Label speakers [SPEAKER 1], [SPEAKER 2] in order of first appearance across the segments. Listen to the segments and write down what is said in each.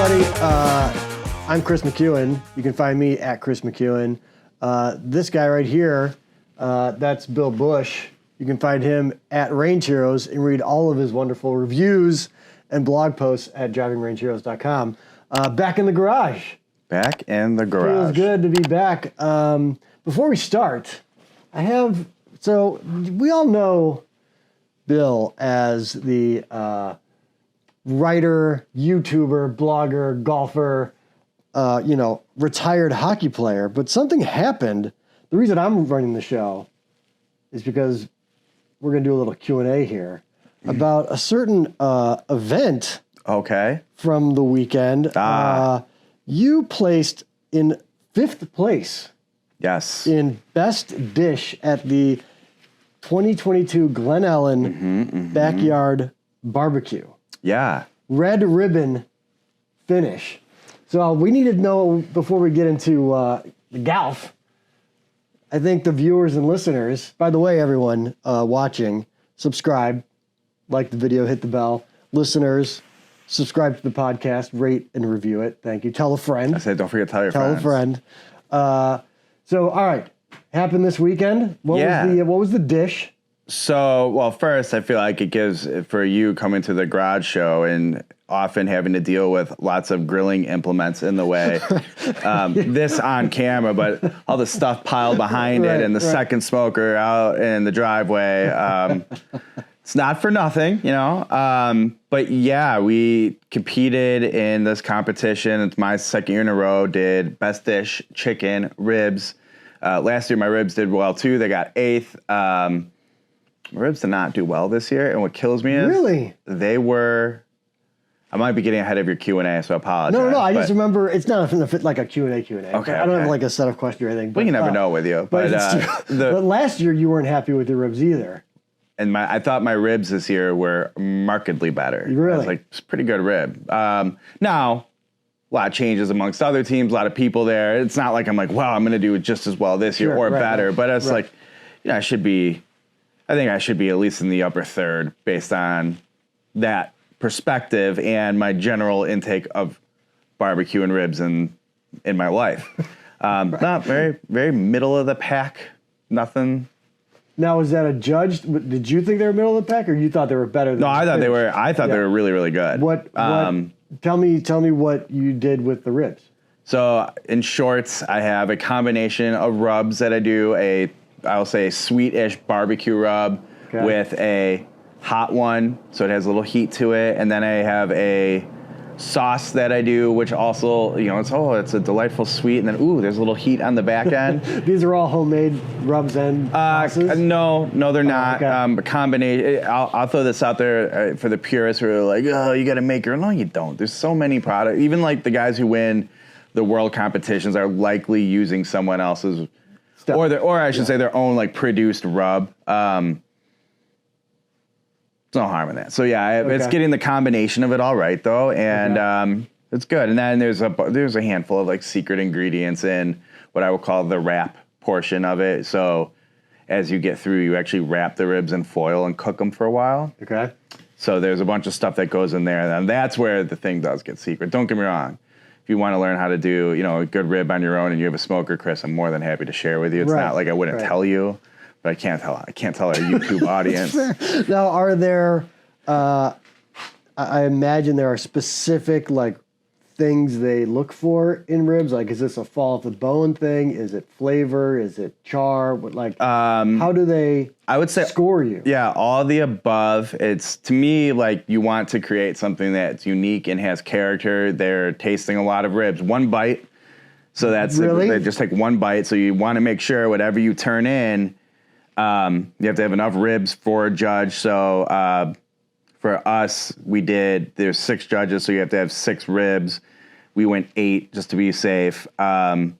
[SPEAKER 1] everybody. I'm Chris McEwen. You can find me at Chris McEwen. This guy right here, that's Bill Bush. You can find him at Range Heroes and read all of his wonderful reviews and blog posts at drivingrangeheroes.com. Back in the garage.
[SPEAKER 2] Back in the garage.
[SPEAKER 1] Feels good to be back. Before we start, so we all know Bill as the writer, YouTuber, blogger, golfer, retired hockey player. But something happened. The reason I'm running the show is because we're going to do a little Q&A here about a certain event.
[SPEAKER 2] Okay.
[SPEAKER 1] From the weekend. You placed in 5th place.
[SPEAKER 2] Yes.
[SPEAKER 1] In best dish at the 2022 Glen Ellen Backyard Barbecue.
[SPEAKER 2] Yeah.
[SPEAKER 1] Red ribbon finish. So we need to know before we get into the golf. I think the viewers and listeners, by the way, everyone watching, subscribe, like the video, hit the bell. Listeners, subscribe to the podcast, rate and review it. Thank you. Tell a friend.
[SPEAKER 2] I said, don't forget to tell your friends.
[SPEAKER 1] Tell a friend. So, all right. Happened this weekend. What was the dish?
[SPEAKER 2] So, well, first, I feel like it gives, for you coming to the garage show and often having to deal with lots of grilling implements in the way, this on camera, but all the stuff piled behind it and the second smoker out in the driveway. It's not for nothing, but yeah, we competed in this competition. It's my second year in a row, did best dish, chicken, ribs. Last year, my ribs did well too. They got 8th. My ribs did not do well this year. And what kills me is I might be getting ahead of your Q&A, so I apologize.
[SPEAKER 1] No, I just remember it's not like a Q&A. Okay. I don't have like a set of questions or anything.
[SPEAKER 2] But you never know with you.
[SPEAKER 1] But last year, you weren't happy with your ribs either.
[SPEAKER 2] And I thought my ribs this year were markedly better.
[SPEAKER 1] Really?
[SPEAKER 2] It's a pretty good rib. Now, a lot of changes amongst other teams, a lot of people there. It's not like I'm like, wow, I'm going to do it just as well this year or better. But it's like, I think I should be at least in the upper third based on that perspective and my general intake of barbecue and ribs in my life. Not very, very middle of the pack. Nothing.
[SPEAKER 1] Now, was that a judge? Did you think they were middle of the pack, or you thought they were better than?
[SPEAKER 2] No, I thought they were. I thought they were really, really good.
[SPEAKER 1] What? Tell me what you did with the ribs.
[SPEAKER 2] So, in shorts, I have a combination of rubs that I do. I'll say sweet-ish barbecue rub with a hot one, so it has a little heat to it, and then I have a sauce that I do, which also, it's a delightful sweet, and then there's a little heat on the back end.
[SPEAKER 1] These are all homemade rubs and sauces?
[SPEAKER 2] No, they're not.
[SPEAKER 1] Okay.
[SPEAKER 2] A combination. I'll throw this out there for the purists who are like, oh, you got to make your own. No, you don't. There's so many products. Even like the guys who win the world competitions are likely using someone else's stuff, or I should say their own like produced rub. There's no harm in that. So yeah, it's getting the combination of it all right though, and it's good. And then there's a handful of like secret ingredients in what I would call the wrap portion of it. So as you get through, you actually wrap the ribs in foil and cook them for a while. Okay. So there's a bunch of stuff that goes in there, and that's where the thing does get secret. Don't get me wrong. If you want to learn how to do a good rib on your own and you have a smoker, Chris, I'm more than happy to share with you. It's not like I wouldn't tell you. But I can't tell our YouTube audience.
[SPEAKER 1] Now, are there? I imagine there are specific like things they look for in ribs. Like, is this a fall off the bone thing? Is it flavor? Is it char? How do they?
[SPEAKER 2] I would say
[SPEAKER 1] score you.
[SPEAKER 2] Yeah, all the above. It's to me like you want to create something that's unique and has character. They're tasting a lot of ribs. One bite. So that's they just take one bite. So you want to make sure whatever you turn in. You have to have enough ribs for a judge. So for us, there's 6 judges, so you have to have 6 ribs. We went 8 just to be safe. That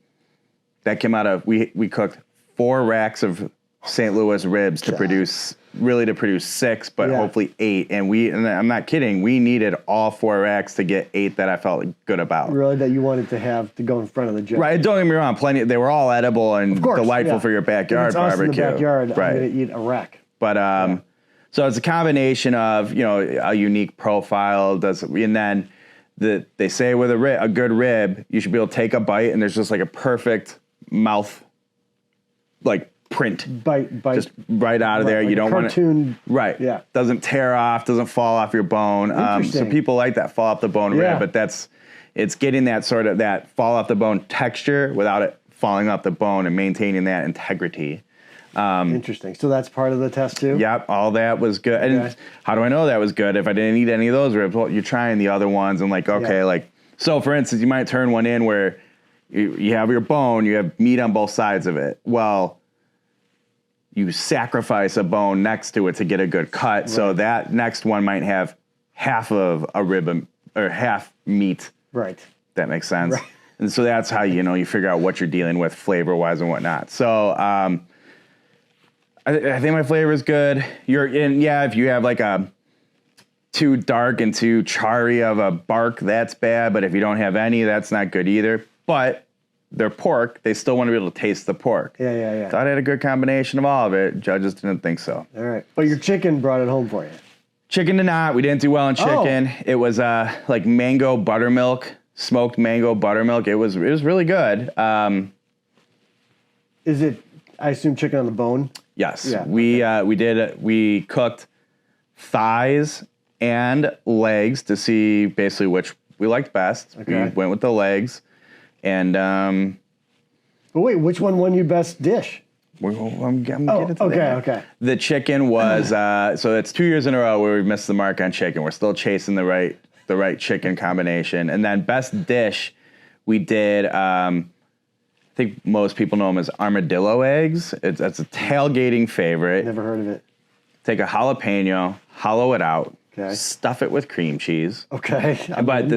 [SPEAKER 2] came out of, we cooked 4 racks of St. Louis ribs to produce 6, but hopefully 8. And I'm not kidding, we needed all 4 racks to get 8 that I felt good about.
[SPEAKER 1] Really, that you wanted to have to go in front of the judge.
[SPEAKER 2] Right, don't get me wrong, they were all edible and delightful for your backyard barbecue.
[SPEAKER 1] In the backyard, I'm going to eat a rack.
[SPEAKER 2] But so it's a combination of, a unique profile, and then they say with a good rib, you should be able to take a bite and there's just like a perfect mouth, like print.
[SPEAKER 1] Bite.
[SPEAKER 2] Just right out of there.
[SPEAKER 1] Like
[SPEAKER 2] you don't want
[SPEAKER 1] to.
[SPEAKER 2] Right.
[SPEAKER 1] Yeah.
[SPEAKER 2] Doesn't tear off, doesn't fall off your bone. So people like that fall off the bone rib, but it's getting that sort of that fall off the bone texture without it falling off the bone and maintaining that integrity.
[SPEAKER 1] Interesting. So that's part of the test too?
[SPEAKER 2] Yep, all that was good. Okay. And how do I know that was good if I didn't eat any of those ribs? Well, you're trying the other ones and like, okay, like, so for instance, you might turn one in where you have your bone, you have meat on both sides of it. Well, you sacrifice a bone next to it to get a good cut. Right. So that next one might have half of a rib or half meat.
[SPEAKER 1] Right.
[SPEAKER 2] That makes sense.
[SPEAKER 1] Right.
[SPEAKER 2] And so that's how, you figure out what you're dealing with flavor-wise and whatnot. So, I think my flavor is good. If you have like a too dark and too charry of a bark, that's bad. But if you don't have any, that's not good either. But they're pork. They still want to be able to taste the pork.
[SPEAKER 1] Yeah.
[SPEAKER 2] Thought I had a good combination of all of it. Judges didn't think so.
[SPEAKER 1] All right. But your chicken brought it home for you.
[SPEAKER 2] Chicken did not. We didn't do well in chicken. Oh. It was like mango buttermilk, smoked mango buttermilk. It was really good.
[SPEAKER 1] Is it, I assume, chicken on the bone?
[SPEAKER 2] Yes. Yeah. We cooked thighs and legs to see basically which we liked best. Okay. We went with the legs. And
[SPEAKER 1] but wait, which one won you best dish?
[SPEAKER 2] I'm getting to that.
[SPEAKER 1] Okay.
[SPEAKER 2] The chicken was so it's 2 years in a row where we missed the mark on chicken. We're still chasing the right chicken combination. And then best dish, we did. I think most people know them as armadillo eggs. It's a tailgating favorite.
[SPEAKER 1] Never heard of it.
[SPEAKER 2] Take a jalapeno, hollow it out,
[SPEAKER 1] okay.
[SPEAKER 2] Stuff it with cream cheese.
[SPEAKER 1] Okay.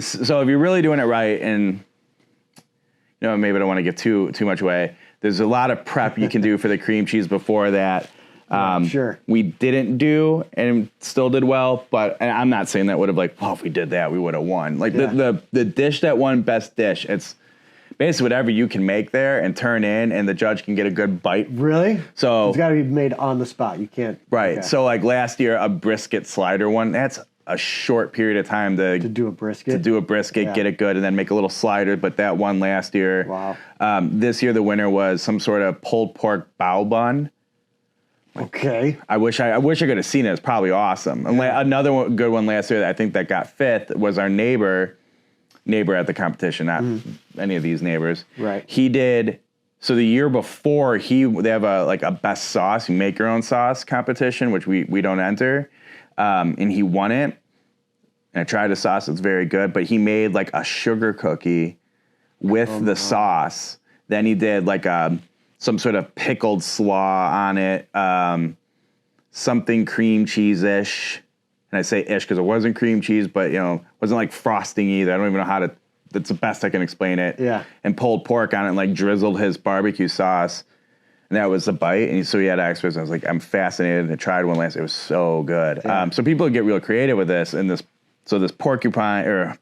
[SPEAKER 2] So if you're really doing it right, and maybe I don't want to give too much away. There's a lot of prep you can do for the cream cheese before that.
[SPEAKER 1] Sure.
[SPEAKER 2] We didn't do and still did well, and I'm not saying that would have if we did that, we would have won. The dish that won best dish, it's basically whatever you can make there and turn in, and the judge can get a good bite.
[SPEAKER 1] Really?
[SPEAKER 2] So
[SPEAKER 1] it's got to be made on the spot. You can't.
[SPEAKER 2] Right. Okay. So last year, a brisket slider one, that's a short period of time to
[SPEAKER 1] do a brisket.
[SPEAKER 2] Get it good, and then make a little slider. But that one last year.
[SPEAKER 1] Wow.
[SPEAKER 2] This year the winner was some sort of pulled pork bao bun.
[SPEAKER 1] Okay.
[SPEAKER 2] I wish I could have seen it. It's probably awesome. Yeah. Another good one last year that I think that got fifth was our neighbor at the competition, not any of these neighbors.
[SPEAKER 1] Right.
[SPEAKER 2] He did. So the year before, they have a best sauce, you make your own sauce competition, which we don't enter. And he won it. And I tried the sauce; it's very good. But he made a sugar cookie with the sauce. Then he did some sort of pickled slaw on it, something cream cheese-ish. And I say ish because it wasn't cream cheese, but wasn't like frosting either. I don't even know how to. That's the best I can explain it.
[SPEAKER 1] Yeah.
[SPEAKER 2] And pulled pork on it, and drizzled his barbecue sauce. And that was the bite. And so he had extras. I was like, I'm fascinated. I tried one last. It was so good. Yeah. So people get real creative with this. And this armadillo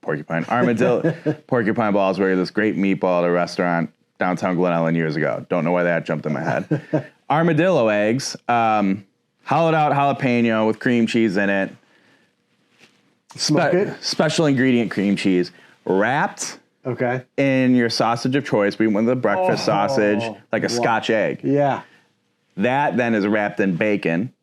[SPEAKER 2] porcupine balls were this great meatball at a restaurant downtown Glen Ellen years ago. Don't know why that jumped in my head. Armadillo eggs, hollowed out jalapeno with cream cheese in it. Special ingredient cream cheese, wrapped in your sausage of choice. We went with the breakfast sausage, like a Scotch egg.
[SPEAKER 1] Yeah.
[SPEAKER 2] That then is wrapped in bacon.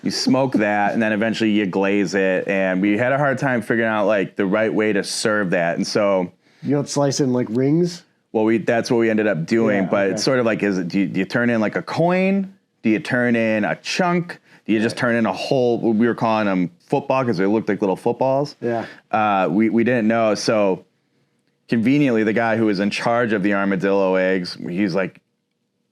[SPEAKER 2] You smoke that, and then eventually you glaze it. And we had a hard time figuring out the right way to serve that. And so
[SPEAKER 1] you don't slice it in rings.
[SPEAKER 2] Well, that's what we ended up doing. But it's sort of do you turn in a coin? Do you turn in a chunk? Do you just turn in a whole? We were calling them football because they looked like little footballs.
[SPEAKER 1] Yeah.
[SPEAKER 2] We didn't know. So conveniently, the guy who was in charge of the armadillo eggs, he's like,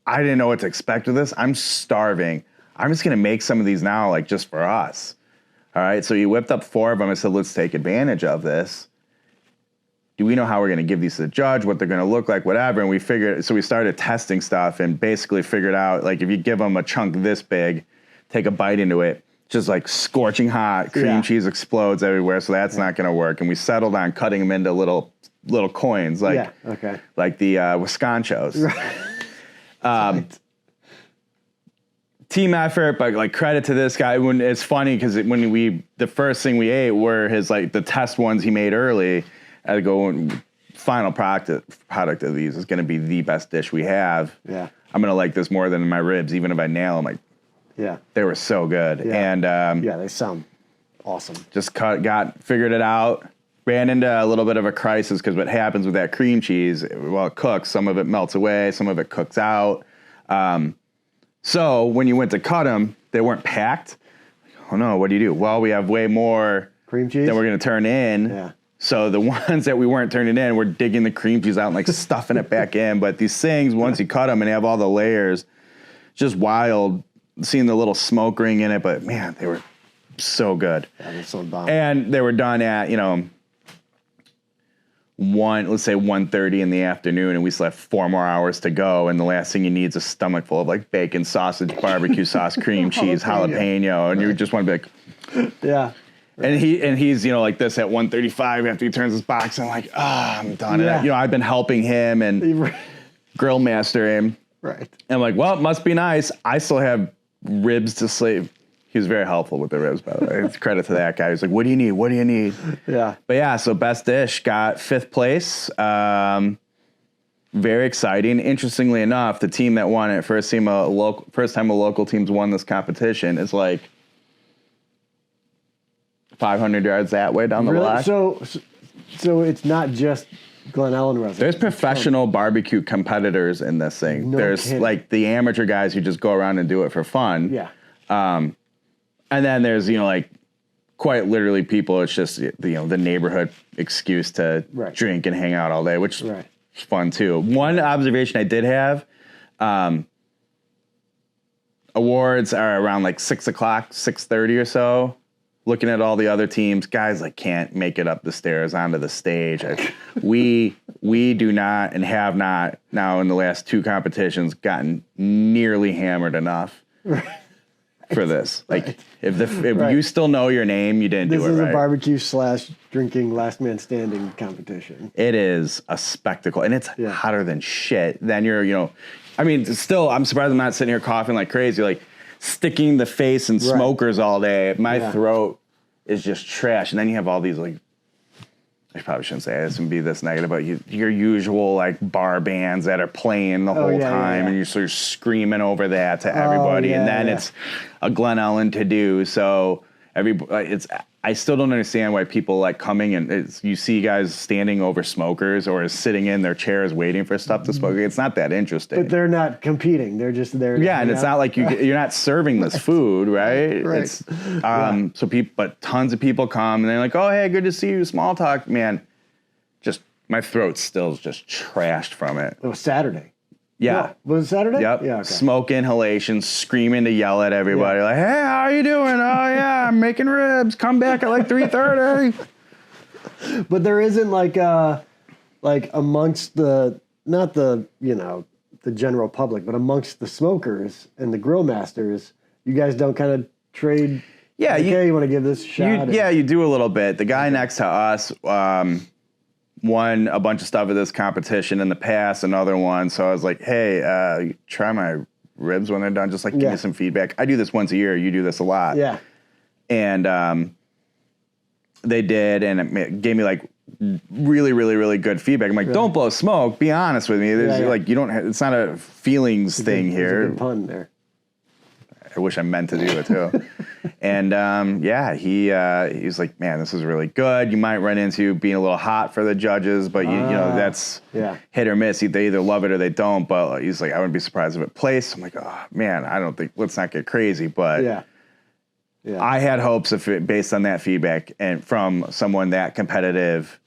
[SPEAKER 2] I didn't know what to expect with this. I'm starving. I'm just going to make some of these now, just for us. All right. So he whipped up 4 of them and said, let's take advantage of this. Do we know how we're going to give these to the judge, what they're going to look like, whatever? And we started testing stuff and basically figured out, if you give them a chunk this big, take a bite into it, just scorching hot, cream cheese explodes everywhere. So that's not going to work. And we settled on cutting them into little coins, like the Wisconchos. Right. Team effort, but credit to this guy. When it's funny because the first thing we ate were his the test ones he made early, I go and final product of these is going to be the best dish we have.
[SPEAKER 1] Yeah.
[SPEAKER 2] I'm going to like this more than my ribs, even if I nail them. Like,
[SPEAKER 1] Yeah.
[SPEAKER 2] they were so good.
[SPEAKER 1] Yeah.
[SPEAKER 2] And
[SPEAKER 1] yeah, they sound awesome.
[SPEAKER 2] just figured it out. Ran into a little bit of a crisis because what happens with that cream cheese, while it cooks, some of it melts away, some of it cooks out. So when you went to cut them, they weren't packed. Oh no, what do? Well, we have way more
[SPEAKER 1] Cream cheese
[SPEAKER 2] that we're going to turn in.
[SPEAKER 1] Yeah.
[SPEAKER 2] So the ones that we weren't turning in, we're digging the cream cheese out and like stuffing it back in. But these things, once you cut them and have all the layers, just wild. Seeing the little smoke ring in it, but man, they were so good.
[SPEAKER 1] Yeah, they're so bomb.
[SPEAKER 2] And they were done at, 1:30 in the afternoon, and we still have 4 more hours to go. And the last thing you need is a stomach full of like bacon, sausage, barbecue sauce, cream cheese, jalapeno, and you just want to be like,
[SPEAKER 1] yeah.
[SPEAKER 2] And he's like this at 1:35 after he turns his box. And I'm like, I'm done.
[SPEAKER 1] Yeah.
[SPEAKER 2] And I've been helping him and grill master him.
[SPEAKER 1] Right.
[SPEAKER 2] And I'm like, well, it must be nice. I still have ribs to slave. He was very helpful with the ribs, by the way. It's credit to that guy. He's like, what do you need? What do you need?
[SPEAKER 1] Yeah.
[SPEAKER 2] But yeah, so best dish got 5th place. Very exciting. Interestingly enough, the team that won it, first time a local team's won this competition, is like 500 yards that way down the block.
[SPEAKER 1] So it's not just Glen Ellen residents.
[SPEAKER 2] There's professional barbecue competitors in this thing.
[SPEAKER 1] No
[SPEAKER 2] There's
[SPEAKER 1] kidding.
[SPEAKER 2] like the amateur guys who just go around and do it for fun.
[SPEAKER 1] Yeah.
[SPEAKER 2] And then there's, like quite literally people, it's just, the neighborhood excuse to drink and hang out all day, which is fun too. One observation I did have, awards are around like 6 o'clock, 6:30 or so. Looking at all the other teams, guys like can't make it up the stairs onto the stage. We do not and have not now in the last 2 competitions gotten nearly hammered enough for this. Like if you still know your name, you didn't do it right.
[SPEAKER 1] This is a barbecue / drinking last man standing competition.
[SPEAKER 2] It is a spectacle, and it's hotter than shit. Then still I'm surprised I'm not sitting here coughing like crazy, like sticking the face in smokers all day. My throat is just trash. And then you have all these like, I probably shouldn't say this and be this negative, but your usual like bar bands that are playing the whole time, and you're sort of screaming over that to everybody. And then it's a Glen Ellen to do. So I still don't understand why people like coming and you see guys standing over smokers or sitting in their chairs waiting for stuff to smoke. It's not that interesting.
[SPEAKER 1] But they're not competing. They're just there.
[SPEAKER 2] Yeah, and it's not like you're not serving this food, right?
[SPEAKER 1] Right.
[SPEAKER 2] It's, but tons of people come and they're like, oh, hey, good to see you. Small talk, man. Just my throat still is just trashed from it.
[SPEAKER 1] It was Saturday.
[SPEAKER 2] Yeah.
[SPEAKER 1] No, was it Saturday?
[SPEAKER 2] Yep.
[SPEAKER 1] Yeah. Okay.
[SPEAKER 2] Smoke inhalation, screaming to yell at everybody, like, hey, how are you doing? Oh, yeah, I'm making ribs. Come back at like 3:30.
[SPEAKER 1] But there isn't like amongst the, not the, the general public, but amongst the smokers and the grill masters, you guys don't kind of trade.
[SPEAKER 2] Yeah.
[SPEAKER 1] You want to give this a shot?
[SPEAKER 2] You do a little bit. The guy next to us, won a bunch of stuff at this competition in the past, another one. So I was like, hey, try my ribs when they're done. Just like give me some feedback. I do this once a year. You do this a lot.
[SPEAKER 1] Yeah.
[SPEAKER 2] And they did, and it gave me like really, really, really good feedback. I'm like, don't blow smoke. Be honest with me. Like you don't. It's not a feelings thing here.
[SPEAKER 1] There's a good pun there.
[SPEAKER 2] I wish I meant to do it too. And he's like, man, this is really good. You might run into being a little hot for the judges, but that's hit or miss. They either love it or they don't. But he's like, I wouldn't be surprised if it placed. I'm like, oh man, I don't think. Let's not get crazy. But I had hopes based on that feedback and from someone that competitive.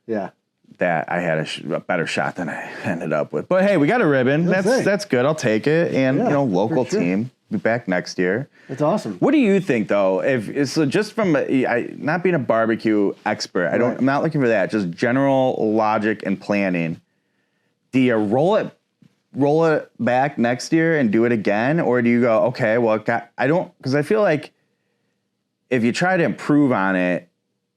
[SPEAKER 1] Yeah.
[SPEAKER 2] That I had a better shot than I ended up with. But hey, we got a ribbon. That's good. I'll take it. And local team. Be back next year.
[SPEAKER 1] That's awesome.
[SPEAKER 2] What do you think, though? Just from not being a barbecue expert, I'm not looking for that. Just general logic and planning. Do you roll it back next year and do it again, or do you go, okay, well, because I feel like if you try to improve on it.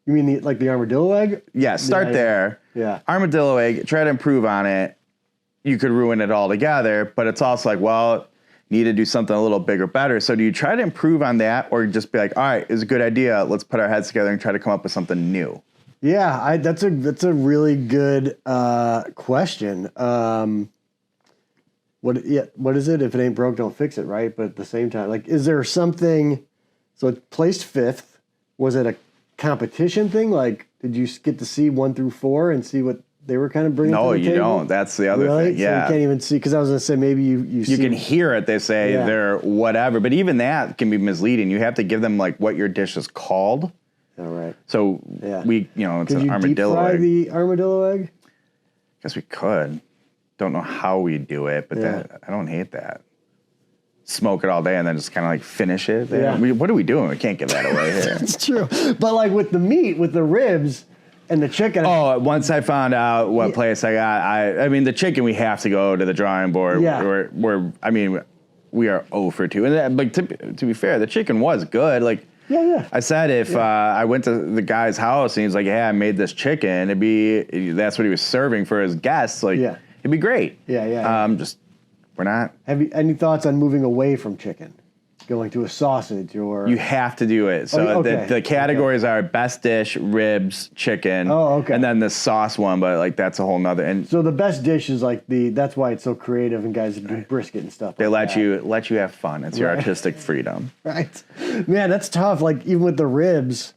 [SPEAKER 1] You mean the armadillo egg?
[SPEAKER 2] Yeah, start there.
[SPEAKER 1] Yeah.
[SPEAKER 2] Armadillo egg. Try to improve on it. You could ruin it altogether, but it's also like, well, need to do something a little bigger, better. So do you try to improve on that or just be like, all right, it's a good idea. Let's put our heads together and try to come up with something new?
[SPEAKER 1] Yeah, that's a really good question. What is it? If it ain't broke, don't fix it, right? But at the same time, like, is there something? So it placed fifth. Was it a competition thing? Like, did you get to see 1 through 4 and see what they were kind of bringing?
[SPEAKER 2] No,
[SPEAKER 1] to the
[SPEAKER 2] you
[SPEAKER 1] table?
[SPEAKER 2] don't. That's the other thing. Yeah,
[SPEAKER 1] so you can't even see, because I was gonna say maybe you
[SPEAKER 2] can hear it. They say they're whatever, but even that can be misleading. You have to give them like what your dish is called.
[SPEAKER 1] All right.
[SPEAKER 2] So we, it's
[SPEAKER 1] Could
[SPEAKER 2] an
[SPEAKER 1] you
[SPEAKER 2] armadillo
[SPEAKER 1] deep fry
[SPEAKER 2] egg.
[SPEAKER 1] the armadillo egg?
[SPEAKER 2] Guess we could. Don't know how we do it, but
[SPEAKER 1] Yeah.
[SPEAKER 2] I don't hate that. Smoke it all day and then just kind of like finish it.
[SPEAKER 1] Yeah.
[SPEAKER 2] What are we doing? We can't give that away here.
[SPEAKER 1] It's true. But like with the meat, with the ribs and the chicken.
[SPEAKER 2] Oh, once I found out what place I got, I mean, the chicken, we have to go to the drawing board.
[SPEAKER 1] Yeah.
[SPEAKER 2] We are 0 for 2. And like to be fair, the chicken was good. Like,
[SPEAKER 1] Yeah.
[SPEAKER 2] I said if I went to the guy's house and he's like, "Yeah, I made this chicken," that's what he was serving for his guests. Like, it'd be great.
[SPEAKER 1] Yeah.
[SPEAKER 2] We're not.
[SPEAKER 1] Have you any thoughts on moving away from chicken, going to a sausage or?
[SPEAKER 2] You have to do it. So the categories are best dish, ribs, chicken.
[SPEAKER 1] Oh, okay.
[SPEAKER 2] And then the sauce one, but like that's a whole nother. And
[SPEAKER 1] so the best dish is like that's why it's so creative and guys do brisket and stuff.
[SPEAKER 2] they
[SPEAKER 1] like
[SPEAKER 2] let you have fun. It's your artistic freedom.
[SPEAKER 1] Right. Man, that's tough. Like even with the ribs,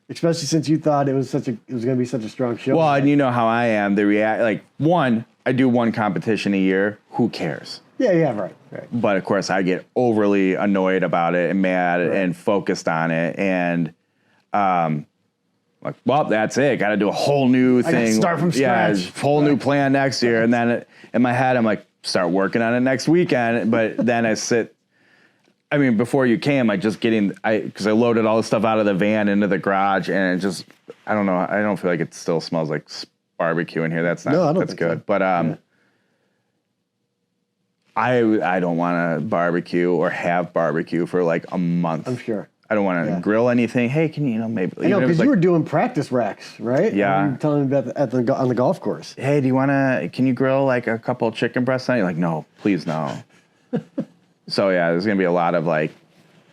[SPEAKER 1] especially since you thought it was going to be such a strong show.
[SPEAKER 2] Well, and you know how I am. I do one competition a year. Who cares?
[SPEAKER 1] Yeah, right.
[SPEAKER 2] But of course, I get overly annoyed about it and mad and focused on it, and like, well, that's it. Got to do a whole new thing.
[SPEAKER 1] I gotta start from scratch.
[SPEAKER 2] Yeah, whole new plan next year, and then in my head, I'm like, start working on it next weekend. But then I sit. I mean, before you came, because I loaded all the stuff out of the van into the garage, and it just, I don't know. I don't feel like it still smells like barbecue in here. That's not.
[SPEAKER 1] No, I don't
[SPEAKER 2] that's
[SPEAKER 1] think
[SPEAKER 2] good.
[SPEAKER 1] so.
[SPEAKER 2] But I don't want to barbecue or have barbecue for like a month.
[SPEAKER 1] I'm sure.
[SPEAKER 2] I don't want to grill anything. Hey, can you maybe?
[SPEAKER 1] I know, because you were doing practice racks, right?
[SPEAKER 2] Yeah.
[SPEAKER 1] You were telling me about on the golf course.
[SPEAKER 2] Hey, can you grill like a couple of chicken breasts on? You're like, no, please no. So yeah, there's gonna be a lot of like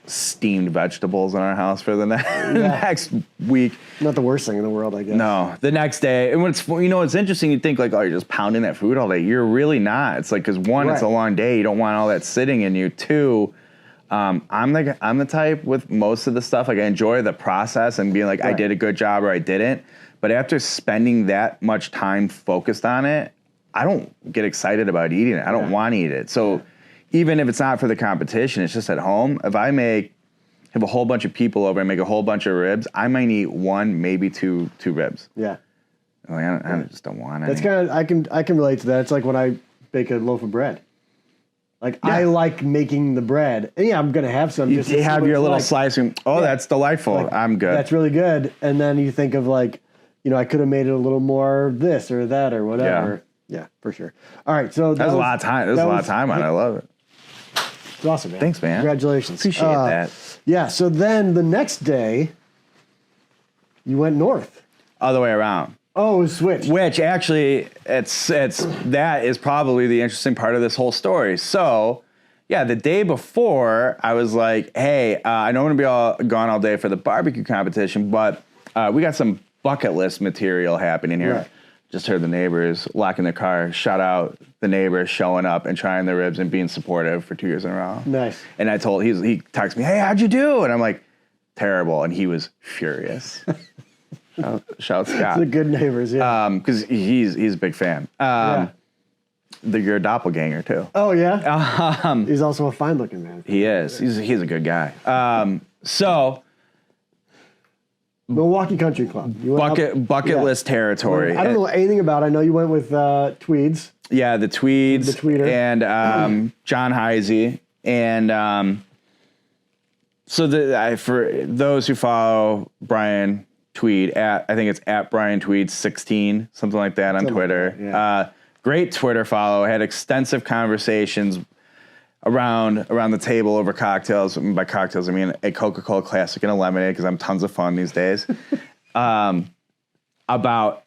[SPEAKER 2] steamed vegetables in our house for the next week.
[SPEAKER 1] Not the worst thing in the world, I guess.
[SPEAKER 2] No, the next day, and it's interesting. You think like, oh, you're just pounding that food all day. You're really not. It's like, because one, it's a long day. You don't want all that sitting in you. Two, I'm the type with most of the stuff. Like I enjoy the process and being like, I did a good job or I didn't. But after spending that much time focused on it, I don't get excited about eating it. I don't want to eat it. So even if it's not for the competition, it's just at home. If I have a whole bunch of people over and make a whole bunch of ribs, I might eat 1, maybe two ribs.
[SPEAKER 1] Yeah.
[SPEAKER 2] Like, I just don't want it.
[SPEAKER 1] That's kind of, I can relate to that. It's like when I bake a loaf of bread. Like I like making the bread. And I'm going to have some.
[SPEAKER 2] You have your little slice. And, that's delightful. Like, I'm good.
[SPEAKER 1] That's really good. And then you think of like, I could have made it a little more this or that or whatever. Yeah, for sure. All right. So
[SPEAKER 2] that was a lot of time. There's a lot of time on it. I love it.
[SPEAKER 1] It's awesome, man.
[SPEAKER 2] Thanks, man.
[SPEAKER 1] Congratulations.
[SPEAKER 2] Appreciate that.
[SPEAKER 1] Yeah. So then the next day, you went north.
[SPEAKER 2] Other way around.
[SPEAKER 1] Oh, it was switched.
[SPEAKER 2] Which actually, that is probably the interesting part of this whole story. So, yeah, the day before, I was like, hey, I know I'm going to be gone all day for the barbecue competition, but we got some bucket list material happening here.
[SPEAKER 1] Right.
[SPEAKER 2] Just heard the neighbors locking their car. Shout out the neighbors showing up and trying their ribs and being supportive for 2 years in a row.
[SPEAKER 1] Nice.
[SPEAKER 2] And I told, he texted me, hey, how'd you do? And I'm like, terrible. And he was furious. Shout Scott.
[SPEAKER 1] The good neighbors, yeah.
[SPEAKER 2] Because he's a big fan. You're a doppelganger too.
[SPEAKER 1] Oh yeah. He's also a fine-looking man.
[SPEAKER 2] He is. He's a good guy. So
[SPEAKER 1] Milwaukee Country Club. You went
[SPEAKER 2] bucket list territory.
[SPEAKER 1] I don't know anything about it. I know you went with Tweeds.
[SPEAKER 2] Yeah, the Tweeds.
[SPEAKER 1] The Tweeder.
[SPEAKER 2] And John Heisey. And for those who follow Brian Tweed, I think it's at Brian Tweed 16, something like that on Twitter.
[SPEAKER 1] Like that, yeah.
[SPEAKER 2] Great Twitter follow. Had extensive conversations around the table over cocktails. And by cocktails, I mean a Coca-Cola Classic and a lemonade, because I'm tons of fun these days. About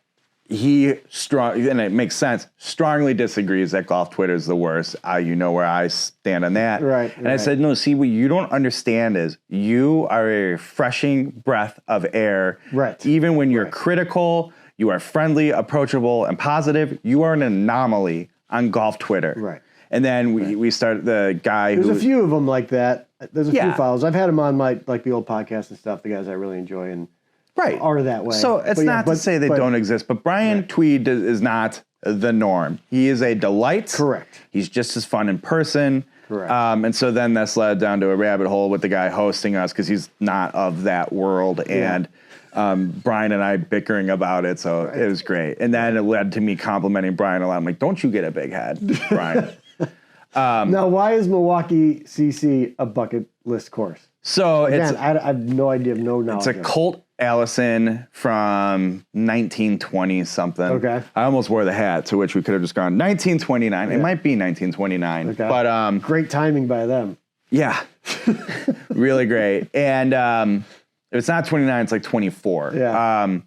[SPEAKER 2] and it makes sense, strongly disagrees that golf Twitter is the worst. You know where I stand on that.
[SPEAKER 1] Right.
[SPEAKER 2] And I said, no, see, what you don't understand is you are a refreshing breath of air.
[SPEAKER 1] Right.
[SPEAKER 2] Even when you're critical, you are friendly, approachable, and positive. You are an anomaly on golf Twitter.
[SPEAKER 1] Right.
[SPEAKER 2] And then we started the guy
[SPEAKER 1] There's a few of them like that. There's a few followers. I've had them on my the old podcast and stuff, the guys I really enjoy and are that way.
[SPEAKER 2] So it's not to say they don't exist, but Brian Tweed is not the norm. He is a delight.
[SPEAKER 1] Correct.
[SPEAKER 2] He's just as fun in person.
[SPEAKER 1] Correct.
[SPEAKER 2] And so then that's led down to a rabbit hole with the guy hosting us because he's not of that world. And Brian and I bickering about it, so it was great. And then it led to me complimenting Brian a lot. I'm like, don't you get a big head, Brian.
[SPEAKER 1] Now, why is Milwaukee CC a bucket list course?
[SPEAKER 2] So
[SPEAKER 1] Again, I have no idea, no knowledge.
[SPEAKER 2] It's a Colt Allison from 1920 something.
[SPEAKER 1] Okay.
[SPEAKER 2] I almost wore the hat, to which we could have just gone 1929. It might be 1929. Okay. But
[SPEAKER 1] great timing by them.
[SPEAKER 2] Yeah. Really great. And if it's not 29, it's like 24.
[SPEAKER 1] Yeah.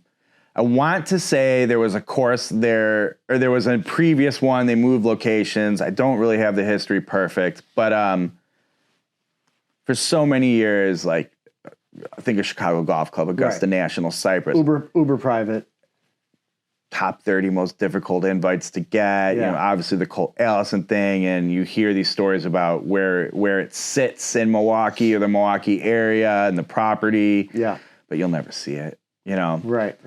[SPEAKER 2] I want to say there was a course there, or there was a previous one. They moved locations. I don't really have the history perfect, but for so many years, like I think of Chicago Golf Club, Augusta National, Cypress,
[SPEAKER 1] Uber private,
[SPEAKER 2] top 30 most difficult invites to get. You know, obviously the Colt Allison thing, and you hear these stories about where it sits in Milwaukee or the Milwaukee area and the property.
[SPEAKER 1] Yeah,
[SPEAKER 2] but you'll never see it. You know.
[SPEAKER 1] Right.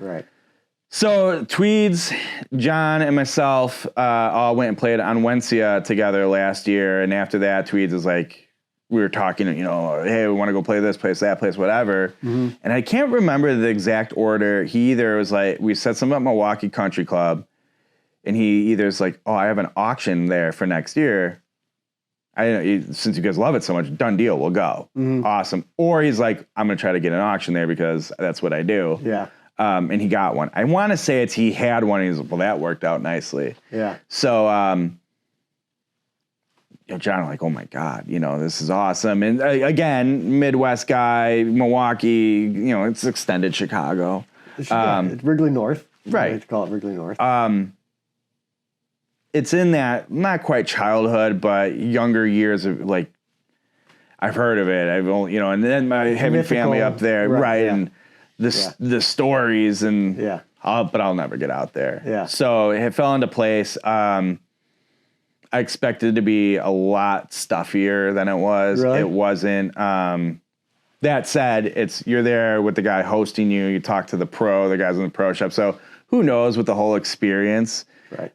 [SPEAKER 2] So Tweeds, John, and myself all went and played on Wencia together last year, and after that, Tweeds was like, we were talking, you know, hey, we want to go play this place, that place, whatever. Mm-hmm. And I can't remember the exact order. He either was like, we said something about Milwaukee Country Club, and he either was like, oh, I have an auction there for next year. Since you guys love it so much, done deal, we'll go. Mm-hmm. Awesome. Or he's like, I'm going to try to get an auction there because that's what I do.
[SPEAKER 1] Yeah.
[SPEAKER 2] And he got one. I want to say he had one. And he's like, well, that worked out nicely.
[SPEAKER 1] Yeah.
[SPEAKER 2] So, John, like, oh my God, this is awesome. And again, Midwest guy, Milwaukee, it's extended Chicago.
[SPEAKER 1] It's Wrigley North.
[SPEAKER 2] Right.
[SPEAKER 1] I like to call it Wrigley North.
[SPEAKER 2] It's in that, not quite childhood, but younger years of like, I've heard of it. I've only, and then my having family up there, right? Yeah. And the stories and, but I'll never get out there.
[SPEAKER 1] Yeah.
[SPEAKER 2] So it fell into place. I expected it to be a lot stuffier than it was.
[SPEAKER 1] Really?
[SPEAKER 2] It wasn't. That said, you're there with the guy hosting you. You talk to the guys in the pro shop. So who knows with the whole experience?
[SPEAKER 1] Right.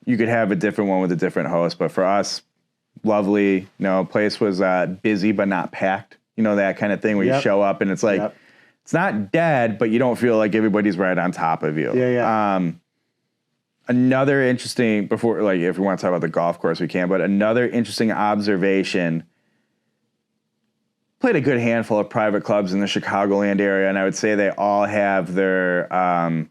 [SPEAKER 2] You could have a different one with a different host, but for us, lovely. Place was busy but not packed. That kind of thing where you show up and it's like it's not dead, but you don't feel like everybody's right on top of you.
[SPEAKER 1] Yeah.
[SPEAKER 2] Another interesting, before, like, if we want to talk about the golf course, we can, but another interesting observation, played a good handful of private clubs in the Chicagoland area, and I would say they all have their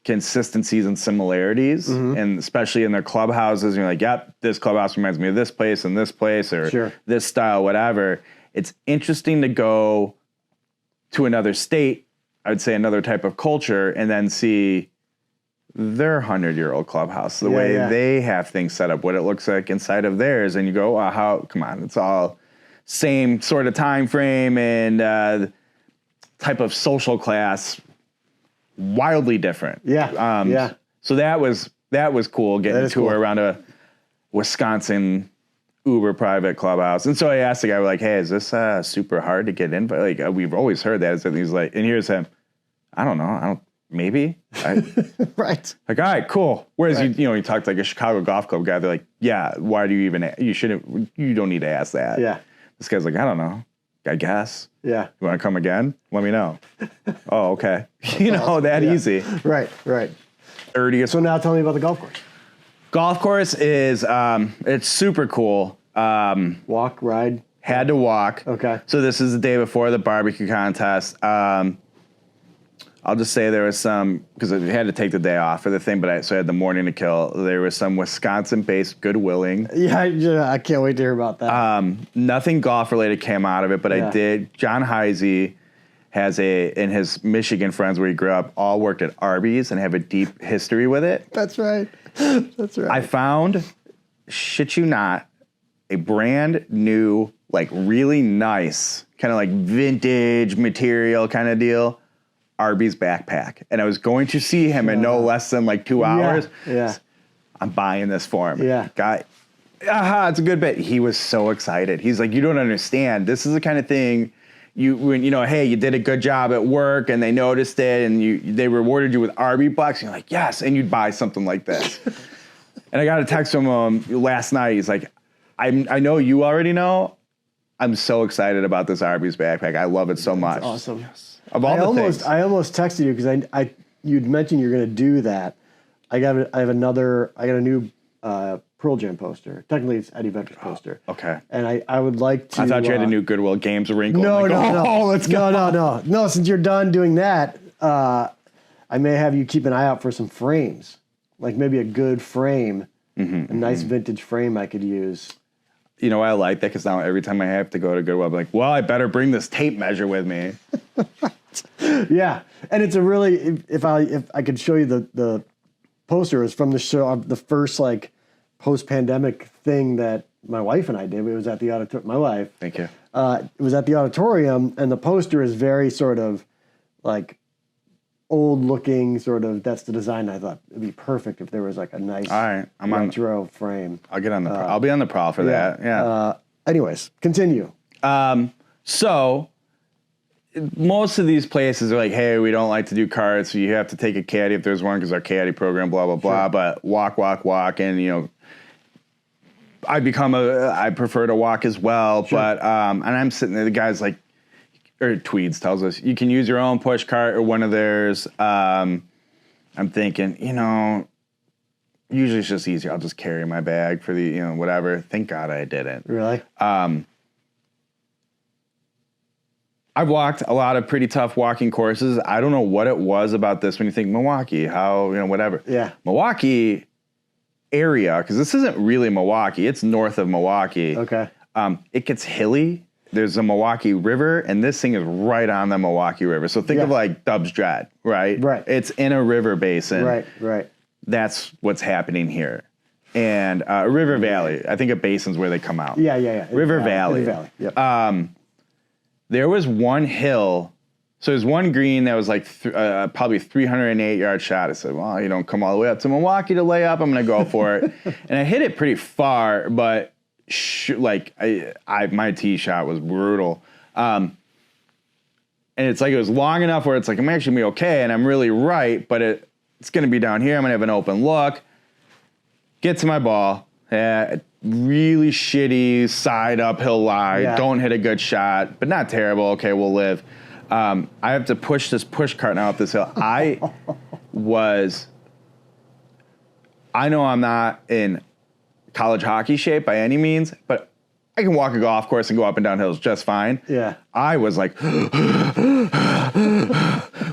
[SPEAKER 2] consistencies and similarities, and especially in their clubhouses, you're like, yep, this clubhouse reminds me of this place and this place, or this style, whatever. It's interesting to go to another state, I would say another type of culture, and then see their 100-year-old clubhouse, the way they have things set up, what it looks like inside of theirs, and you go, oh, come on, it's all same sort of time frame and type of social class, wildly different.
[SPEAKER 1] Yeah.
[SPEAKER 2] So that was cool, getting a tour around a Wisconsin uber private clubhouse. And so I asked the guy, we're like, hey, is this super hard to get in? But like, we've always heard that. And he's like, and here's him. I don't know. Maybe.
[SPEAKER 1] Right.
[SPEAKER 2] Like, all right, cool. Whereas you talk to like a Chicago golf club guy, they're like, yeah, why do you even, you don't need to ask that.
[SPEAKER 1] Yeah.
[SPEAKER 2] This guy's like, I don't know. I guess.
[SPEAKER 1] Yeah.
[SPEAKER 2] You want to come again? Let me know. Oh, okay. That easy.
[SPEAKER 1] Right.
[SPEAKER 2] 30th.
[SPEAKER 1] So now tell me about the golf course.
[SPEAKER 2] Golf course is, it's super cool.
[SPEAKER 1] Walk, ride?
[SPEAKER 2] Had to walk.
[SPEAKER 1] Okay.
[SPEAKER 2] So this is the day before the barbecue contest. I'll just say there was some, because I had to take the day off for the thing, but so I had the morning to kill. There was some Wisconsin-based goodwilling.
[SPEAKER 1] Yeah, I can't wait to hear about that.
[SPEAKER 2] Nothing golf-related came out of it, but I did. John Heisey and his Michigan friends where he grew up all worked at Arby's and have a deep history with it.
[SPEAKER 1] That's right. That's right.
[SPEAKER 2] I found, shit you not, a brand new, like really nice, kind of like vintage material kind of deal, Arby's backpack. And I was going to see him in no less than like 2 hours.
[SPEAKER 1] Yeah.
[SPEAKER 2] I'm buying this for him.
[SPEAKER 1] Yeah.
[SPEAKER 2] Guy, it's a good bit. He was so excited. He's like, you don't understand. This is the kind of thing when hey, you did a good job at work and they noticed it and they rewarded you with Arby bucks. And you're like, yes. And you'd buy something like this. And I got a text from him last night. He's like, I know you already know. I'm so excited about this Arby's backpack. I love it so much.
[SPEAKER 1] Awesome.
[SPEAKER 2] Yes. Of all the things.
[SPEAKER 1] I almost texted you because you'd mentioned you're going to do that. I got a new Pearl Jam poster. Technically, it's Eddie Vedder's poster.
[SPEAKER 2] Okay.
[SPEAKER 1] And I would like to.
[SPEAKER 2] I thought you had a new Goodwill Games wrinkle.
[SPEAKER 1] No, no.
[SPEAKER 2] Oh, let's go.
[SPEAKER 1] No. Since you're done doing that, I may have you keep an eye out for some frames, like maybe a good frame, a nice vintage frame I could use.
[SPEAKER 2] You know, I like that because now every time I have to go to Goodwill, I'm like, well, I better bring this tape measure with me.
[SPEAKER 1] Yeah, and it's a really if I could show you the poster is from the show, the first like post-pandemic thing that my wife and I did. It was at the auditorium. My wife.
[SPEAKER 2] Thank you.
[SPEAKER 1] It was at the auditorium, and the poster is very sort of like old-looking, sort of. That's the design. I thought it'd be perfect if there was like a nice retro frame.
[SPEAKER 2] I'll get on the. I'll be on the prowl for that. Yeah.
[SPEAKER 1] Anyways, continue.
[SPEAKER 2] So most of these places are like, hey, we don't like to do carts. So you have to take a caddy if there's one because our caddy program, blah, blah, blah. Sure. But walk. And, I prefer to walk as well. Sure. But, and I'm sitting there, the guy's like, or Tweeds tells us, you can use your own push cart or one of theirs. I'm thinking, usually it's just easier. I'll just carry my bag for the, whatever. Thank God I didn't.
[SPEAKER 1] Really?
[SPEAKER 2] I've walked a lot of pretty tough walking courses. I don't know what it was about this when you think Milwaukee, whatever.
[SPEAKER 1] Yeah.
[SPEAKER 2] Milwaukee area, because this isn't really Milwaukee. It's north of Milwaukee.
[SPEAKER 1] Okay.
[SPEAKER 2] It gets hilly. There's a Milwaukee River, and this thing is right on the Milwaukee River. So think of like Dubs Dread, right?
[SPEAKER 1] Right.
[SPEAKER 2] It's in a river basin.
[SPEAKER 1] Right.
[SPEAKER 2] That's what's happening here. And River Valley. I think a basin's where they come out.
[SPEAKER 1] Yeah.
[SPEAKER 2] River Valley.
[SPEAKER 1] Yep.
[SPEAKER 2] There was one hill, so there's one green that was like probably 308-yard shot. I said, well, you don't come all the way up to Milwaukee to lay up. I'm going to go for it. And I hit it pretty far, but my tee shot was brutal. And it's like it was long enough where it's like I'm actually going to be okay, and I'm really right, but it's going to be down here. I'm going to have an open look. Get to my ball. Really shitty side uphill lie. Yeah. Don't hit a good shot, but not terrible. Okay, we'll live. I have to push this push cart now up this hill. I know I'm not in college hockey shape by any means, but I can walk a golf course and go up and down hills just fine.
[SPEAKER 1] Yeah.
[SPEAKER 2] I was like,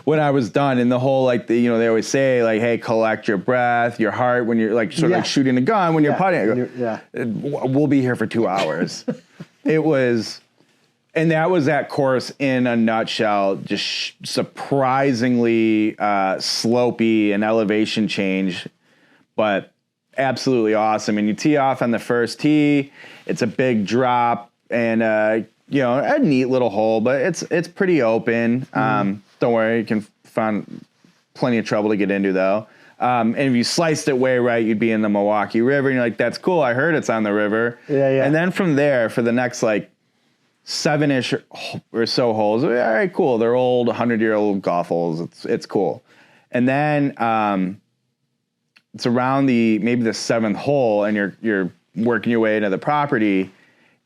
[SPEAKER 2] when I was done, and the whole they always say like, hey, collect your breath, your heart when you're like sort of like shooting a gun when you're putting. We'll be here for 2 hours. It was, and that was that course in a nutshell. Just surprisingly slopey and elevation change, but absolutely awesome. And you tee off on the first tee. It's a big drop and a neat little hole, but it's pretty open. Don't worry, you can find plenty of trouble to get into though. And if you sliced it way right, you'd be in the Milwaukee River, and you're like, that's cool. I heard it's on the river.
[SPEAKER 1] Yeah.
[SPEAKER 2] And then from there, for the next like 7-ish or so holes, all right, cool. They're old 100-year-old golf holes. It's cool. And then it's around maybe the 7th hole, and you're working your way into the property,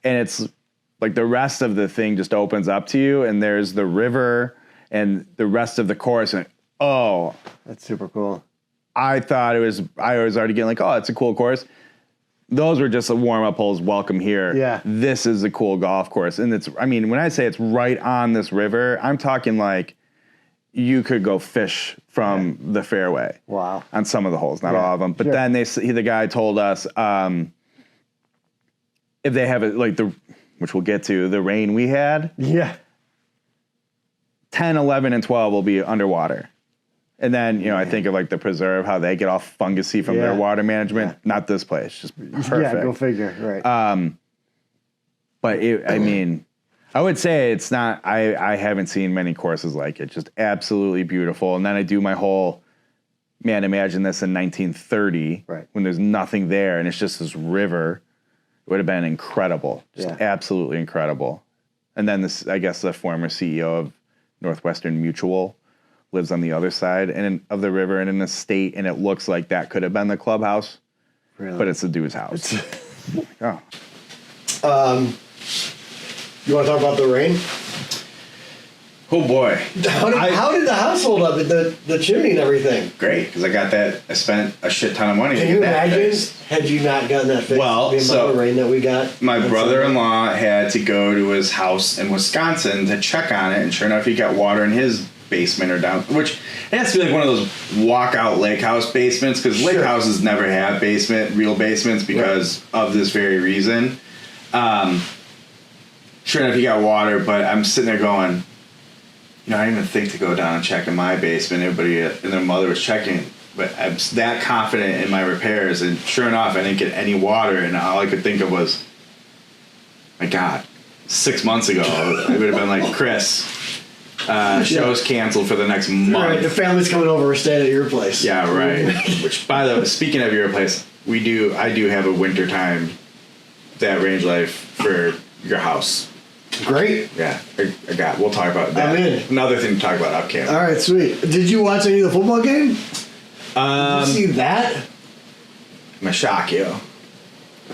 [SPEAKER 2] and it's like the rest of the thing just opens up to you, and there's the river and the rest of the course, and
[SPEAKER 1] that's super cool.
[SPEAKER 2] I was already getting like, oh, it's a cool course. Those were just the warm-up holes. Welcome here.
[SPEAKER 1] Yeah.
[SPEAKER 2] This is a cool golf course. And when I say it's right on this river, I'm talking like you could go fish from the fairway.
[SPEAKER 1] Wow.
[SPEAKER 2] On some of the holes, not all of them. But then the guy told us if they have it, which we'll get to, the rain we had.
[SPEAKER 1] Yeah.
[SPEAKER 2] 10, 11, and 12 will be underwater. And then, I think of like the preserve, how they get all fungusy from their water management. Yeah. Not this place. Just perfect.
[SPEAKER 1] Yeah, go figure. Right.
[SPEAKER 2] But I would say it's not, I haven't seen many courses like it. Just absolutely beautiful. And then I do my whole, imagine this in 1930 when there's nothing there and it's just this river. It would have been incredible. Just absolutely incredible. And then this, I guess the former CEO of Northwestern Mutual lives on the other side of the river and in the state, and it looks like that could have been the clubhouse. Really? But it's the dude's house.
[SPEAKER 1] You want to talk about the rain?
[SPEAKER 2] Oh boy!
[SPEAKER 1] How did the house hold up? The chimney and everything.
[SPEAKER 2] Great, because I spent a shit ton of money.
[SPEAKER 1] Can you imagine had you not gotten that fixed?
[SPEAKER 2] Well,
[SPEAKER 1] the amount of rain that we got.
[SPEAKER 2] My brother-in-law had to go to his house in Wisconsin to check on it, and sure enough, he got water in his basement or down, which it has to be like one of those walkout lake house basements, because lake houses never have real basements because of this very reason. Sure enough, he got water, but I'm sitting there going, I didn't even think to go down and check in my basement. Everybody and their mother was checking, but I was that confident in my repairs, and sure enough, I didn't get any water, and all I could think of was, my God, 6 months ago, I would have been like, Chris, show's canceled for the next month.
[SPEAKER 1] Right, the family's coming over, we're staying at your place.
[SPEAKER 2] Yeah, right. Which, by the way, speaking of your place, I do have a wintertime that range life for your house.
[SPEAKER 1] Great.
[SPEAKER 2] Yeah, we'll talk about that.
[SPEAKER 1] I'm in.
[SPEAKER 2] Another thing to talk about up camp.
[SPEAKER 1] All right, sweet. Did you watch any of the football game? Did you see that?
[SPEAKER 2] I'm gonna shock you.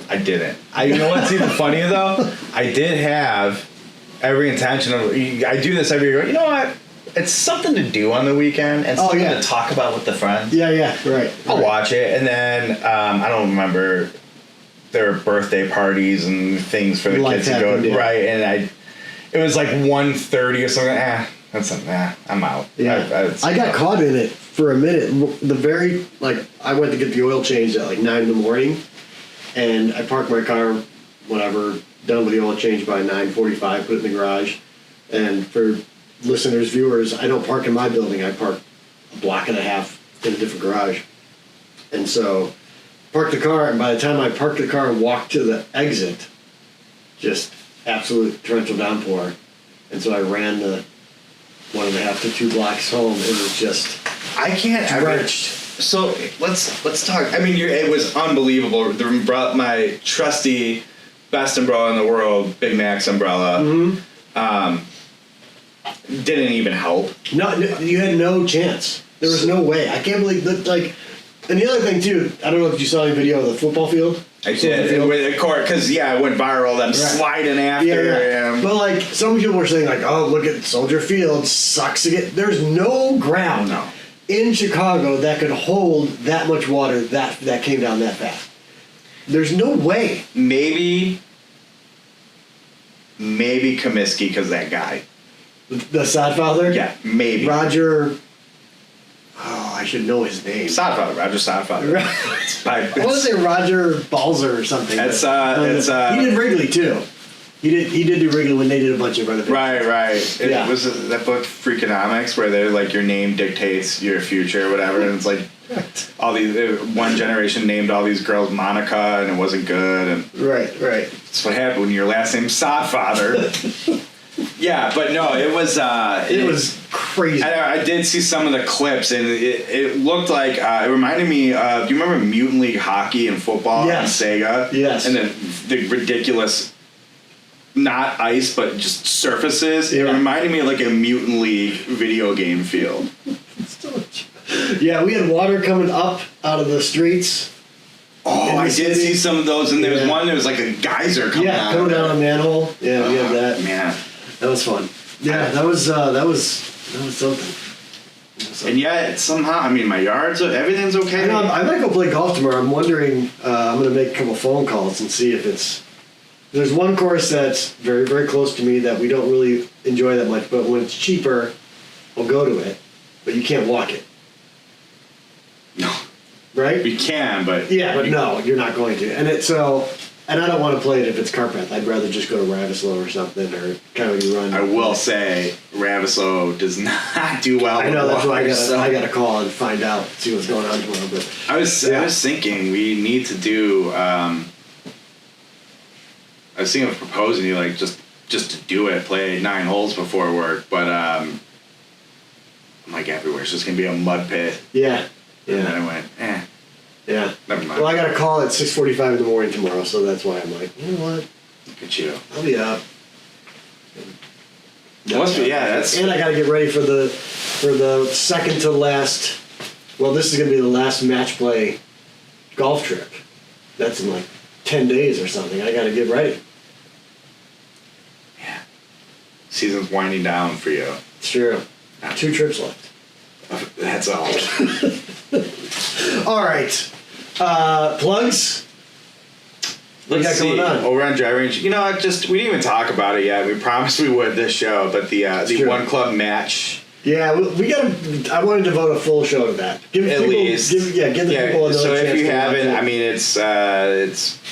[SPEAKER 2] I didn't. You know what's even funnier though? I did have every intention of. I do this every year. You know what? It's something to do on the weekend and something to talk about with the friends.
[SPEAKER 1] Yeah, right.
[SPEAKER 2] I'll watch it, and then I don't remember. There were birthday parties and things for the kids to go to, right? And it was like 1:30 or something. I'm out.
[SPEAKER 1] Yeah, I got caught in it for a minute. I went to get the oil changed at like 9 a.m, and I parked my car, done with the oil change by 9:45, put it in the garage. And for listeners, viewers, I don't park in my building. I park a block and a half in a different garage, and so. Parked the car, and by the time I parked the car and walked to the exit, just absolute torrential downpour. And so I ran the 1.5 to 2 blocks home. It was just drenched.
[SPEAKER 2] So let's talk. It was unbelievable. My trusty best umbrella in the world, Big Mac's umbrella, didn't even help.
[SPEAKER 1] No, you had no chance. There was no way. I can't believe that. And the other thing, too, I don't know if you saw any video of the football field.
[SPEAKER 2] I did. With the court, because, it went viral, them sliding after him.
[SPEAKER 1] But, some people were saying, look at Soldier Field, sucks to get... There's no ground in Chicago that could hold that much water that came down that fast. There's no way.
[SPEAKER 2] Maybe Comiskey, because that guy.
[SPEAKER 1] The Sodfather?
[SPEAKER 2] Yeah, maybe.
[SPEAKER 1] Roger... Oh, I should know his name.
[SPEAKER 2] Roger Sodfather.
[SPEAKER 1] I want to say Roger Balzer or something. He did Wrigley too. He did do Wrigley when they did a bunch of renovations.
[SPEAKER 2] Right. It was that book Freakonomics where they're like your name dictates your future or whatever, and it's like all these one generation named all these girls Monica and it wasn't good and
[SPEAKER 1] right.
[SPEAKER 2] That's what happened when your last name's Sodfather. Yeah, but no, it was
[SPEAKER 1] crazy.
[SPEAKER 2] I did see some of the clips, and it looked like it reminded me of. Do you remember Mutant League Hockey and football on Sega? Yes. And the ridiculous, not ice, but just surfaces. Yeah. It reminded me of like a Mutant League video game field.
[SPEAKER 1] Yeah, we had water coming up out of the streets.
[SPEAKER 2] Oh, I did see some of those, and there was one that was like a geyser coming out.
[SPEAKER 1] Yeah, coming down a manhole. Yeah, we had that.
[SPEAKER 2] Man.
[SPEAKER 1] That was fun. Yeah, that was something.
[SPEAKER 2] And yet somehow, my yards, everything's okay.
[SPEAKER 1] I might go play golf tomorrow. I'm wondering. I'm going to make a couple phone calls and see if it's. There's one course that's very, very close to me that we don't really enjoy that much, but when it's cheaper, we'll go to it. But you can't walk it.
[SPEAKER 2] No.
[SPEAKER 1] Right?
[SPEAKER 2] We can, but
[SPEAKER 1] yeah, but no, you're not going to. And And I don't want to play it if it's Carpet. I'd rather just go to Ravislow or something, or Coyote Run.
[SPEAKER 2] I will say, Ravislow does not do well.
[SPEAKER 1] I know, that's why I got to
[SPEAKER 2] so.
[SPEAKER 1] call and find out, see what's going on tomorrow. But
[SPEAKER 2] I was thinking we need to do. I was thinking of proposing you like just to do it, play 9 holes before work, but I'm like everywhere. It's just gonna be a mud pit.
[SPEAKER 1] Yeah.
[SPEAKER 2] And then I went,
[SPEAKER 1] Yeah.
[SPEAKER 2] never mind.
[SPEAKER 1] Well, I got a call at 6:45 in the morning tomorrow, so that's why I'm like, you know what?
[SPEAKER 2] Look at you.
[SPEAKER 1] I'll be up.
[SPEAKER 2] That's.
[SPEAKER 1] And I got to get ready for the second to last. Well, this is gonna be the last match play golf trip. That's in like 10 days or something. I got to get ready.
[SPEAKER 2] Yeah. Season's winding down for you.
[SPEAKER 1] It's true. 2 trips left.
[SPEAKER 2] That's all.
[SPEAKER 1] All right. Plugs? What you got going on?
[SPEAKER 2] Over on Dry Range. You know, we didn't even talk about it yet. We promised we would this show, but the
[SPEAKER 1] true.
[SPEAKER 2] one club match.
[SPEAKER 1] Yeah, we got to. I want to devote a full show to that. Give the people another
[SPEAKER 2] So
[SPEAKER 1] chance
[SPEAKER 2] if you
[SPEAKER 1] to
[SPEAKER 2] haven't,
[SPEAKER 1] watch it.
[SPEAKER 2] I mean, it's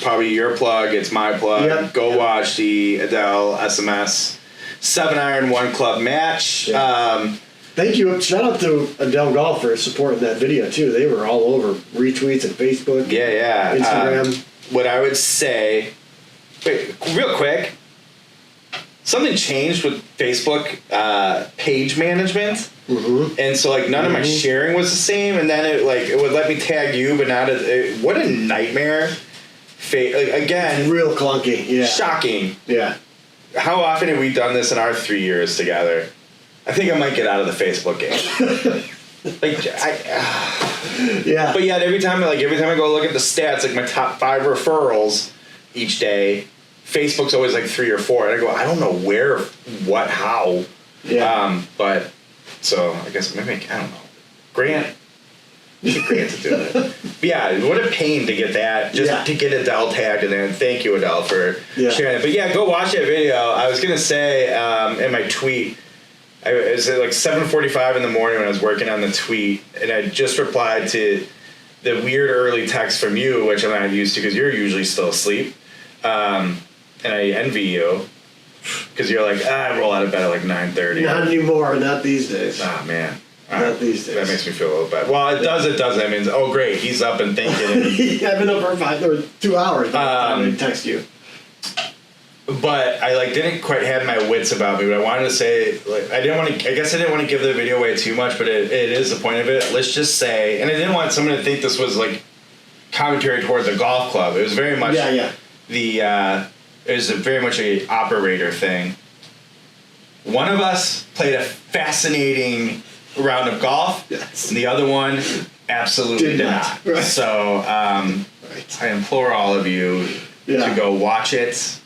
[SPEAKER 2] probably your plug. It's my plug.
[SPEAKER 1] Yep.
[SPEAKER 2] Go watch the Adele SMS 7-iron 1 club match.
[SPEAKER 1] Yeah. Thank you. Shout out to Adele Golf for supporting that video too. They were all over retweets and Facebook.
[SPEAKER 2] Yeah.
[SPEAKER 1] Instagram.
[SPEAKER 2] What I would say, wait, real quick, something changed with Facebook page management, and so like none of my sharing was the same, and then it would let me tag you, but not what a nightmare. Again,
[SPEAKER 1] Real clunky. Yeah.
[SPEAKER 2] shocking.
[SPEAKER 1] Yeah.
[SPEAKER 2] How often have we done this in our 3 years together? I think I might get out of the Facebook game.
[SPEAKER 1] Yeah.
[SPEAKER 2] But yet every time I go look at the stats, like my top 5 referrals each day, Facebook's always like 3 or 4, and I go, I don't know where, what, how.
[SPEAKER 1] Yeah.
[SPEAKER 2] But so I guess maybe I don't know. Grant to do it. But yeah, what a pain to get that, to get Adele tagged in there. And thank you, Adele, for sharing it. But yeah, go watch that video. I was gonna say in my tweet. It was at like 7:45 in the morning when I was working on the tweet, and I just replied to the weird early text from you, which I'm not used to because you're usually still asleep. And I envy you because you're like, I roll out of bed at like 9:30.
[SPEAKER 1] Not anymore. Not these days.
[SPEAKER 2] Ah, man.
[SPEAKER 1] Not these days.
[SPEAKER 2] That makes me feel a little bad. Well, it does. That means, oh, great, he's up and thinking.
[SPEAKER 1] I've been up for 2 hours by the time I text you.
[SPEAKER 2] But I didn't quite have my wits about me. But I wanted to say, I guess I didn't want to give the video away too much. But it is the point of it. Let's just say, and I didn't want someone to think this was like commentary toward the golf club. It was very much it was very much a operator thing. One of us played a fascinating round of golf.
[SPEAKER 1] Yes.
[SPEAKER 2] And the other one absolutely did not.
[SPEAKER 1] Right.
[SPEAKER 2] So I implore all of you to go watch it.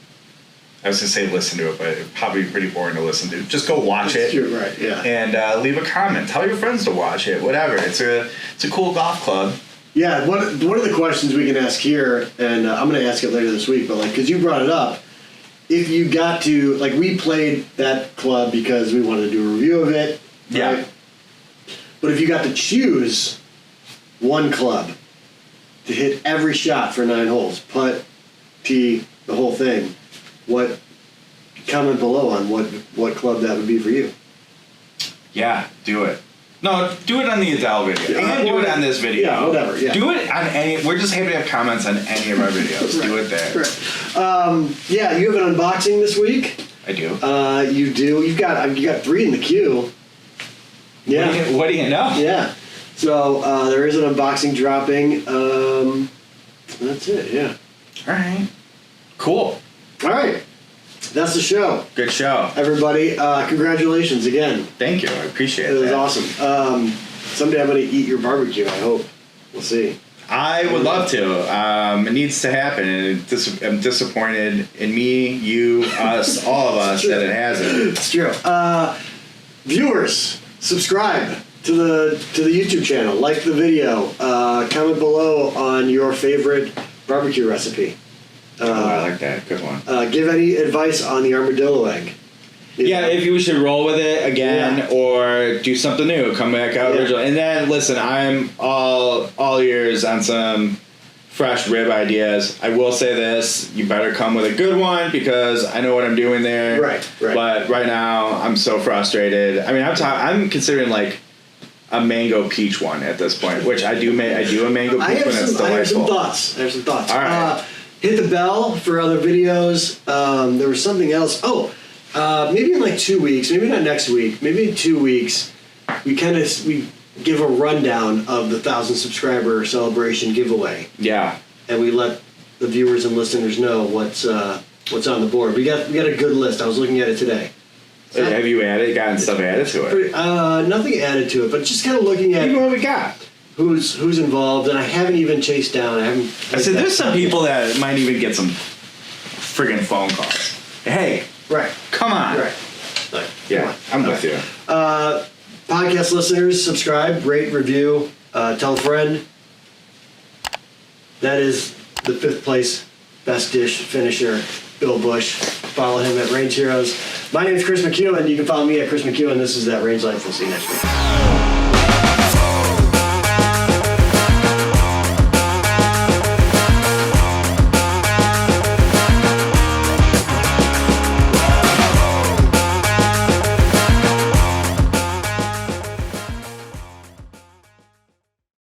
[SPEAKER 2] I was going to say listen to it, but it'd probably be pretty boring to listen to. Just go watch it.
[SPEAKER 1] You're right, yeah.
[SPEAKER 2] And leave a comment. Tell your friends to watch it. Whatever. It's a cool golf club.
[SPEAKER 1] Yeah, one of the questions we can ask here, and I'm going to ask it later this week, but because you brought it up, if you got to, we played that club because we wanted to do a review of it.
[SPEAKER 2] Yeah.
[SPEAKER 1] Right? But if you got to choose one club to hit every shot for 9 holes, putt, tee, the whole thing, what comment below on what club that would be for you?
[SPEAKER 2] Yeah, do it. No, do it on the Adele video. And do it on this video.
[SPEAKER 1] Yeah, whatever. Yeah.
[SPEAKER 2] Do it on any. We're just happy to have comments on any of our videos.
[SPEAKER 1] Right.
[SPEAKER 2] Do it there.
[SPEAKER 1] Right. Yeah, you have an unboxing this week.
[SPEAKER 2] I do.
[SPEAKER 1] You do. You got 3 in the queue. Yeah.
[SPEAKER 2] What do you know?
[SPEAKER 1] Yeah. So there is an unboxing dropping. That's it. Yeah.
[SPEAKER 2] All right. Cool.
[SPEAKER 1] All right. That's the show.
[SPEAKER 2] Good show.
[SPEAKER 1] Everybody, congratulations again.
[SPEAKER 2] Thank you. I appreciate it.
[SPEAKER 1] It was awesome. Someday I'm going to eat your barbecue, I hope. We'll see.
[SPEAKER 2] I would love to. It needs to happen, and I'm disappointed in me, you, us, all of us that it hasn't.
[SPEAKER 1] It's true. Viewers, subscribe to the YouTube channel. Like the video. Comment below on your favorite barbecue recipe.
[SPEAKER 2] I like that. Good one.
[SPEAKER 1] Give any advice on the armadillo egg.
[SPEAKER 2] Yeah, if you should roll with it again or do something new, come back out original. And then listen, I'm all ears on some fresh rib ideas. I will say this: you better come with a good one because I know what I'm doing there.
[SPEAKER 1] Right.
[SPEAKER 2] But right now, I'm so frustrated. I mean, I'm considering like a mango peach one at this point, which I do a mango peach one. It's delightful.
[SPEAKER 1] I have some thoughts.
[SPEAKER 2] All right.
[SPEAKER 1] Hit the bell for other videos. There was something else. Maybe in like 2 weeks, maybe not next week, maybe in 2 weeks, we give a rundown of the 1,000 subscriber celebration giveaway.
[SPEAKER 2] Yeah.
[SPEAKER 1] And we let the viewers and listeners know what's on the board. We got a good list. I was looking at it today.
[SPEAKER 2] Have you gotten stuff added to it?
[SPEAKER 1] Nothing added to it, but just kind of looking at
[SPEAKER 2] what we got.
[SPEAKER 1] Who's involved, and I haven't even chased down. I
[SPEAKER 2] said there's some people that might even get some friggin' phone calls. Hey,
[SPEAKER 1] right,
[SPEAKER 2] come on,
[SPEAKER 1] right,
[SPEAKER 2] yeah, I'm with you.
[SPEAKER 1] Podcast listeners, subscribe, rate, review, tell a friend. That is the 5th place best dish finisher, Bill Bush. Follow him at Range Heroes. My name is Chris McEwen. You can follow me at Chris McEwen. This is That Range Life. We'll see you next week.